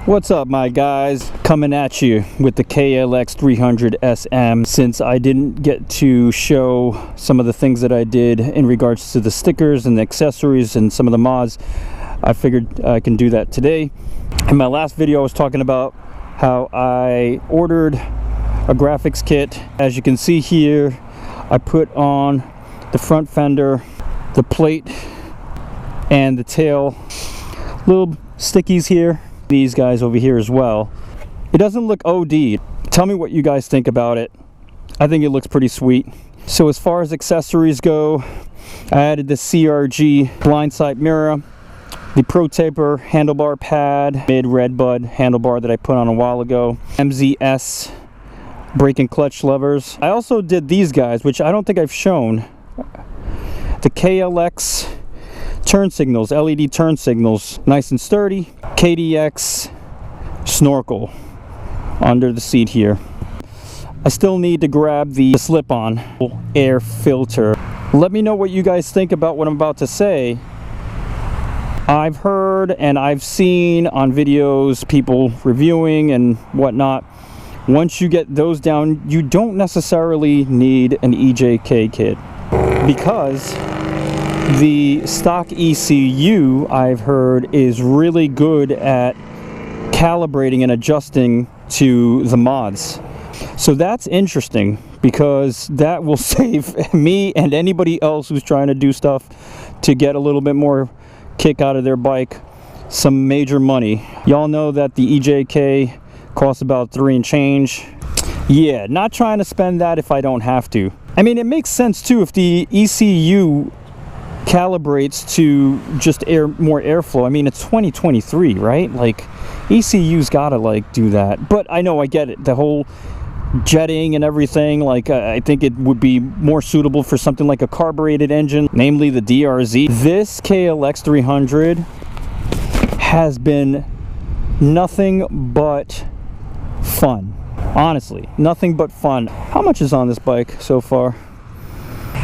What's up, my guys? Coming at you with the KLX300sm. Since I didn't get to show some of the things that I did in regards to the stickers and the accessories and some of the mods, I figured I can do that today. In my last video I was talking about how I ordered a graphics kit. As you can see here, I put on the front fender, the plate, and the tail. Little stickies here. These guys over here as well. It doesn't look OD. Tell me what you guys think about it. I think it looks pretty sweet. So as far as accessories go, I added the CRG blindside mirror, the ProTaper Handlebar Pad, mid red bud handlebar that I put on a while ago, MZS brake and clutch levers. I also did these guys, which I don't think I've shown. The KLX Turn Signals, LED Turn Signals, nice and sturdy. KDX SNORKEL under the seat here. I still need to grab the slip-on air filter. Let me know what you guys think about what I'm about to say. I've heard and I've seen on videos people reviewing and whatnot, once you get those down, you don't necessarily need an EJK kit, because the stock ECU, I've heard, is really good at calibrating and adjusting to the mods. So that's interesting, because that will save me and anybody else who's trying to do stuff to get a little bit more kick out of their bike some major money. Y'all know that the EJK costs about $3 and change. Yeah, not trying to spend that if I don't have to. I mean, it makes sense too if the ECU calibrates to just more airflow. I mean, it's 2023, right? Like, ECU's gotta like do that. But I know, I get it, the whole jetting and everything. Like, I think it would be more suitable for something like a carbureted engine, namely the DRZ. This KLX300 has been nothing but fun. Honestly, nothing but fun. How much is on this bike so far?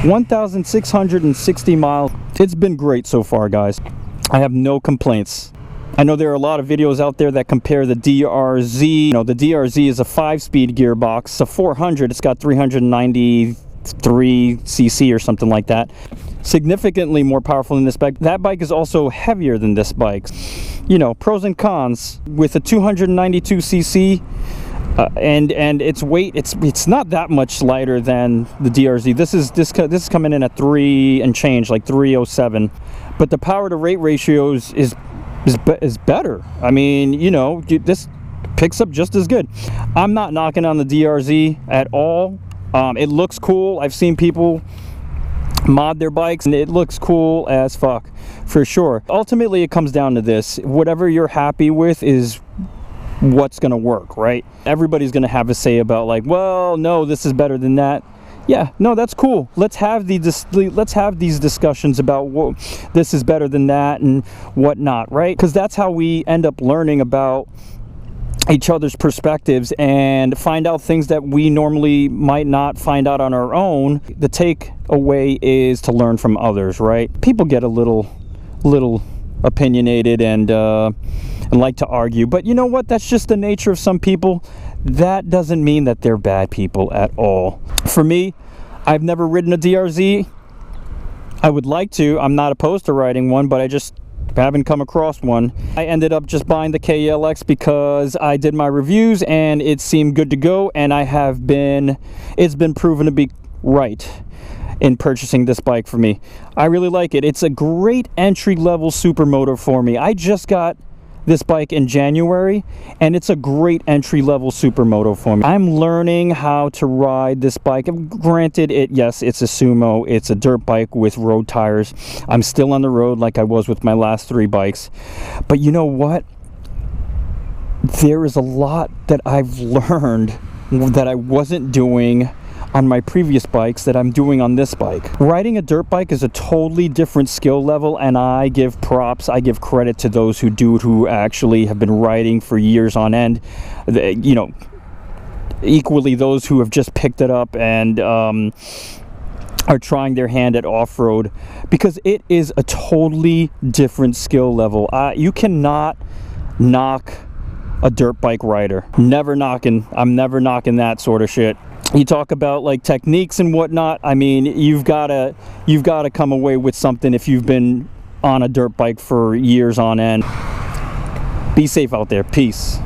1,660 miles. It's been great so far, guys. I have no complaints. I know there are a lot of videos out there that compare the DRZ. You know, the DRZ is a 5-speed gearbox. A 400, it's got 393 cc or something like that. Significantly more powerful than this bike. That bike is also heavier than this bike. You know, pros and cons. With a 292 cc, and its weight, it's not that much lighter than the DRZ. This is coming in at 3 and change, like 307. But the power to rate ratio is better. I mean, you know, this picks up just as good. I'm not knocking on the DRZ at all. It looks cool. I've seen people mod their bikes and it looks cool as fuck, for sure. Ultimately, it comes down to this: whatever you're happy with is what's gonna work, right? Everybody's gonna have a say about, like, well, no, this is better than that. Yeah, no, that's cool. Let's have these discussions about what this is better than that and whatnot, right? Because that's how we end up learning about each other's perspectives and find out things that we normally might not find out on our own. The takeaway is to learn from others, right? People get a little opinionated and like to argue, but you know what? That's just the nature of some people. That doesn't mean that they're bad people at all. For me, I've never ridden a DRZ. I would like to. I'm not opposed to riding one, but I just haven't come across one. I ended up just buying the KLX because I did my reviews and it seemed good to go, and it's been proven to be right in purchasing this bike for me. I really like it. It's a great entry-level supermoto for me. I just got this bike in January, and it's a great entry-level supermoto for me. I'm learning how to ride this bike. Granted, yes, it's a sumo. It's a dirt bike with road tires. I'm still on the road like I was with my last 3 bikes. But you know what? There is a lot that I've learned that I wasn't doing on my previous bikes that I'm doing on this bike. Riding a dirt bike is a totally different skill level, and I give props, I give credit to those who do it, who actually have been riding for years on end. You know, equally those who have just picked it up and are trying their hand at off-road, because it is a totally different skill level. You cannot knock a dirt bike rider. I'm never knocking that sort of shit. You talk about like techniques and whatnot. I mean, you've gotta come away with something if you've been on a dirt bike for years on end. Be safe out there. Peace.